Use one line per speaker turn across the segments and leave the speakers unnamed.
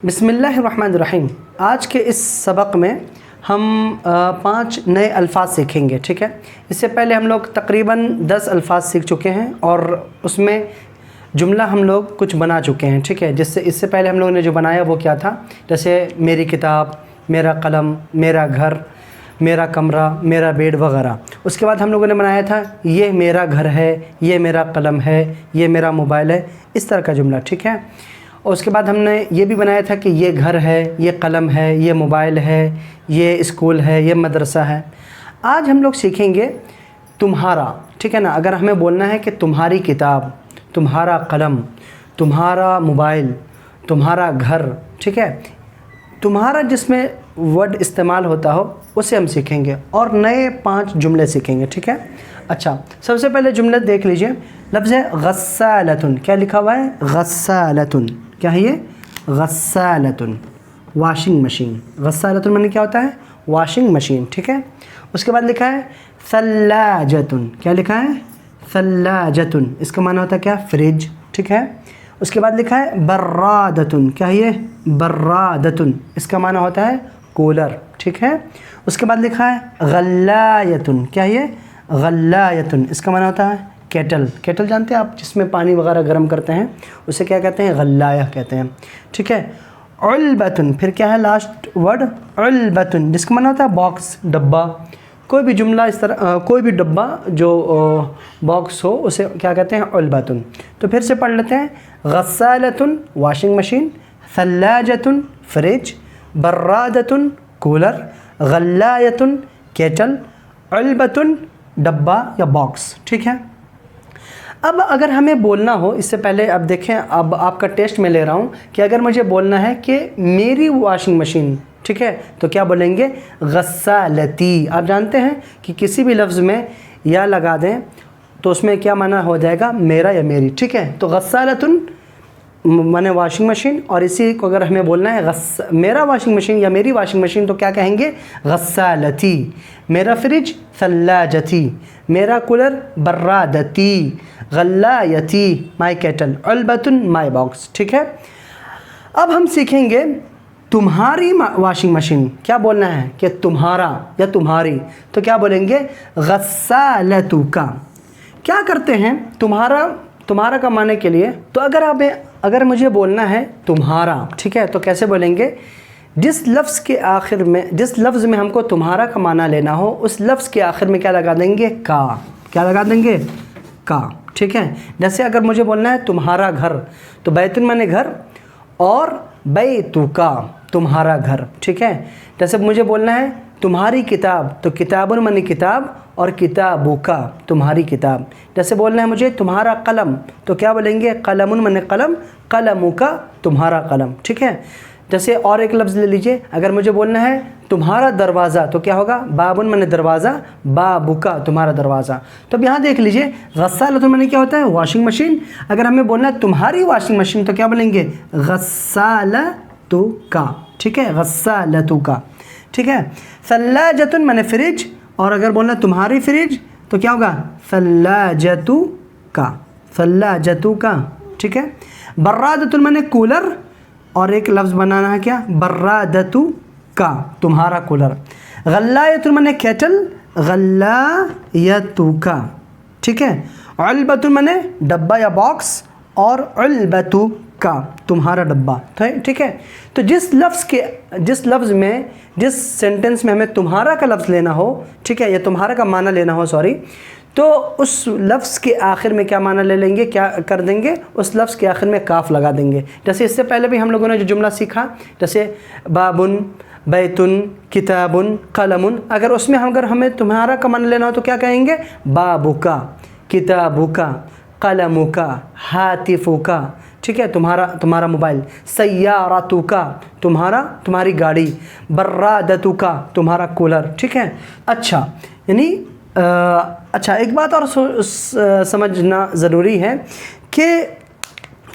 बिस्मिल्लाहिर्रहमानिर्रहीम। आज के इस सबक में हम 5 नए अल्फाज सीखेंगे। ठीक है, इससे पहले हम लोग तकरीबन 10 अल्फाज सीख चुके हैं और उसमें जुमला हम लोग कुछ बना चुके हैं। ठीक है, इससे पहले हम लोगों ने जो बनाया वो क्या था, जैसे मेरी किताब, मेरा कलम, मेरा घर, मेरा कमरा, मेरा बेड वगैरह। उसके बाद हम लोगों ने बनाया था ये मेरा घर है, ये मेरा कलम है, ये मेरा मोबाइल है, इस तरह का जुमला। ठीक है, और उसके बाद हमने ये भी बनाया था कि ये घर है, ये कलम है, ये मोबाइल है, ये स्कूल है, ये मदरसा है। आज हम लोग सीखेंगे तुम्हारा। ठीक है ना, अगर हमें बोलना है कि तुम्हारी किताब, तुम्हारा कलम, तुम्हारा मोबाइल, तुम्हारा घर, ठीक है, तुम्हारा जिसमें वर्ड इस्तेमाल होता हो उसे हम सीखेंगे और नए 5 जुमले सीखेंगे। ठीक है, अच्छा, सबसे पहले जुमले देख लीजिए। लफ्ज़ है गस्सालतुन। क्या लिखा हुआ है? गस्सालतुन। क्या है ये? गस्सालतुन, वॉशिंग मशीन। गस्सालतुन माने क्या होता है? Washing machine. ठीक है, उसके बाद लिखा है सल्लाजतुन। क्या लिखा है? सल्लाजतुन। इसका माना होता है क्या? फ्रिज। ठीक है, उसके बाद लिखा है बर्रादतुन। क्या है ये? बर्रादतुन। इसका माना होता है कूलर। ठीक है, उसके बाद लिखा है गल्लायतुन। क्या है ये? गल्लायतुन। इसका माना होता है केटल। केटल जानते हैं आप, जिसमें पानी वगैरह गर्म करते हैं, उसे क्या कहते हैं? गल्लाया कहते हैं। ठीक है, उल्बतुन। फिर क्या है लास्ट वर्ड? उल्बतुन, जिसका माना होता है बॉक्स, डब्बा। कोई भी जुमला इस तरह, कोई भी डब्बा जो बॉक्स हो उसे क्या कहते हैं? उल्बतुन। तो फिर से पढ़ लेते हैं। गस्सालतुन वॉशिंग मशीन, सल्लाजतुन फ्रिज, बर्रादतुन कूलर, गल्लायतुन केटल, उल्बतुन डब्बा या बॉक्स। ठीक है, अब अगर हमें बोलना हो, इससे पहले अब देखें, अब आपका टेस्ट में ले रहा हूँ कि अगर मुझे बोलना है कि मेरी वॉशिंग मशीन, ठीक है, तो क्या बोलेंगे? गस्सालती। आप जानते हैं कि किसी भी लफ्ज़ में या लगा दें तो उसमें क्या माना हो जाएगा? मेरा या मेरी। ठीक है, तो गस्सालतुन माने वॉशिंग मशीन, और इसी को अगर हमें बोलना है मेरा वॉशिंग मशीन या मेरी वॉशिंग मशीन, तो क्या कहेंगे? गस्सालती। मेरा फ्रिज सल्लाजती, मेरा कूलर बर्रादती, गल्लायती माई केटल, उल्बतुन माई बॉक्स। ठीक है, अब हम सीखेंगे तुम्हारी वॉशिंग मशीन। क्या बोलना है कि तुम्हारा या तुम्हारी, तो क्या बोलेंगे? गस्सालतुका। क्या करते हैं तुम्हारा का माने के लिए, तो अगर मुझे बोलना है तुम्हारा, ठीक है, तो कैसे बोलेंगे? जिस लफ्ज़ के आखिर में, जिस लफ्ज़ में हमको तुम्हारा का माना लेना हो, उस लफ्ज़ के आखिर में क्या लगा देंगे? का। क्या लगा देंगे? का। ठीक है, जैसे अगर मुझे बोलना है तुम्हारा घर, तो बैतुन माने घर और बैतुका तुम्हारा घर। ठीक है, जैसे मुझे बोलना है तुम्हारी किताब, तो किताबुन माने किताब और किताबुका तुम्हारी किताब। जैसे बोलना है मुझे तुम्हारा कलम, तो क्या बोलेंगे? कलमुन माने कलम, कलमुका तुम्हारा कलम। ठीक है, जैसे और एक लफ्ज़ ले लीजिए, अगर मुझे बोलना है तुम्हारा दरवाज़ा, तो क्या होगा? बाबुन माने दरवाज़ा, बाबुका तुम्हारा दरवाज़ा। तो अब यहाँ देख लीजिए, गस्सालतुन माने क्या होता है? Washing machine. अगर हमें बोलना है तुम्हारी वॉशिंग मशीन, तो क्या बोलेंगे? गस्सालतुका। ठीक है, गस्सालतुका। ठीक है, सल्लाजतुन माने फ्रिज, और अगर बोलना है तुम्हारी फ्रिज, तो क्या होगा? सल्लाजतुका, सल्लाजतुका। ठीक है, बर्रादतुन माने कूलर, और एक लफ्ज़ बनाना है क्या? बर्रादतु का तुम्हारा कूलर। गल्लायतुन माने केटल, गल्लायतु का। ठीक है, उल्बतुन माने डब्बा या बॉक्स, और उल्बतु का तुम्हारा डब्बा। ठीक है, तो जिस लफ्ज़ में, जिस सेंटेंस में हमें तुम्हारा का लफ्ज़ लेना हो, ठीक है, या तुम्हारा का माना लेना हो, सॉरी, तो उस लफ्ज़ के आखिर में क्या माना ले लेंगे? क्या कर देंगे? उस लफ्ज़ के आखिर में काफ लगा देंगे। जैसे इससे पहले भी हम लोगों ने जो जुमला सीखा, जैसे बाबुन, बैतुन, किताबुन, कलमुन, अगर उसमें अगर हमें तुम्हारा का माना लेना हो तो क्या कहेंगे? बाबुका, किताबुका, कलमुका, हातिफुका। ठीक है, तुम्हारा मोबाइल, सय्यारतुका तुम्हारी गाड़ी, बर्रादतुका तुम्हारा कूलर। ठीक है, अच्छा, यानी अच्छा, एक बात और समझना ज़रूरी है कि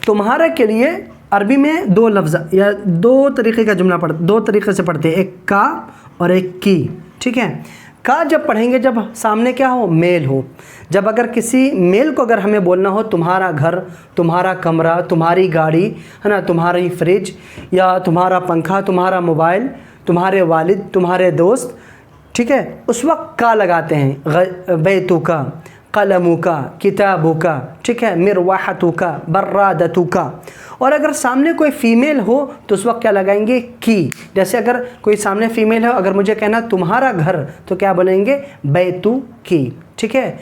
तुम्हारा के लिए अरबी में 2 लफ्ज़ या 2 तरीक़े का जुमला दो तरीक़े से पढ़ते हैं, एक का और एक की। ठीक है, का जब पढ़ेंगे जब सामने क्या हो, मेल हो। जब अगर किसी मेल को अगर हमें बोलना हो तुम्हारा घर, तुम्हारा कमरा, तुम्हारी गाड़ी, है ना, तुम्हारी फ्रिज या तुम्हारा पंखा, तुम्हारा मोबाइल, तुम्हारे वालिद, तुम्हारे दोस्त, ठीक है, उस वक्त का लगाते हैं। बैतुका, कलमुका, किताबुका, ठीक है, मिरवाहतुका, बर्रादतुका। और अगर सामने कोई फ़ीमेल हो तो उस वक्त क्या लगाएंगे, की। जैसे अगर कोई सामने फ़ीमेल हो, अगर मुझे कहना तुम्हारा घर तो क्या बोलेंगे, बैतु की, ठीक है।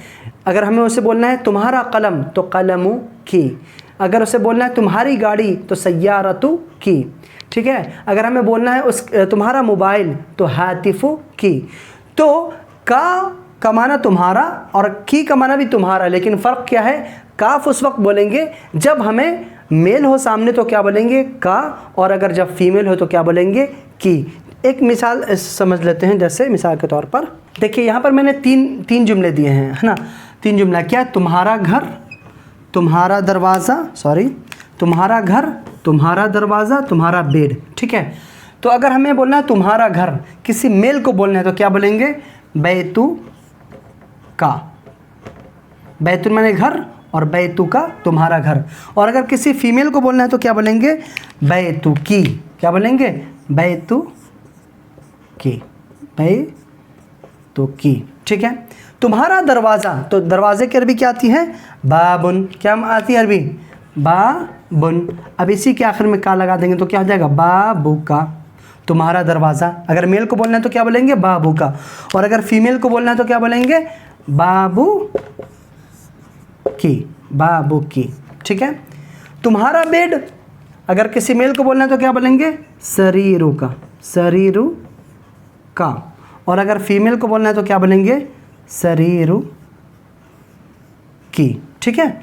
अगर हमें उसे बोलना है तुम्हारा कलम तो कलमु की। अगर उसे बोलना है तुम्हारी गाड़ी तो सय्यारतु की, ठीक है। अगर हमें बोलना है तुम्हारा मोबाइल तो हातिफु की। तो का माना तुम्हारा और की का माना भी तुम्हारा, लेकिन फ़र्क क्या है, काफ उस वक्त बोलेंगे जब हमें मेल हो सामने तो क्या बोलेंगे, का, और अगर जब फीमेल हो तो क्या बोलेंगे, की। एक मिसाल समझ लेते हैं। जैसे मिसाल के तौर पर देखिए यहाँ पर मैंने तीन जुमले दिए हैं, है ना। 3 जुमला क्या, तुम्हारा घर, तुम्हारा दरवाज़ा, तुम्हारा घर, तुम्हारा दरवाज़ा, तुम्हारा बेड, ठीक है। तो अगर हमें बोलना है तुम्हारा घर, किसी मेल को बोलना है तो क्या बोलेंगे, बैतु का। बैतुल माने घर और बैतु का तुम्हारा घर। और अगर किसी फीमेल को बोलना है तो क्या बोलेंगे, बैतु की। क्या बोलेंगे, बैतु की, बैतु की, ठीक है। तुम्हारा दरवाज़ा, तो दरवाजे की अरबी क्या आती है, बाबुन। क्या आती है अरबी, बाबुन। अब इसी के आखिर में का लगा देंगे तो क्या हो जाएगा, बाबू का। तुम्हारा दरवाज़ा, अगर मेल को बोलना है तो क्या बोलेंगे, बाबू का। और अगर फीमेल को बोलना है तो क्या बोलेंगे, बाबू की, बाबू की, ठीक है। तुम्हारा बेड, अगर किसी मेल को बोलना है तो क्या बोलेंगे, शरीरु का, शरीरु का। और अगर फीमेल को बोलना है तो क्या बोलेंगे, शरीरु की, ठीक है।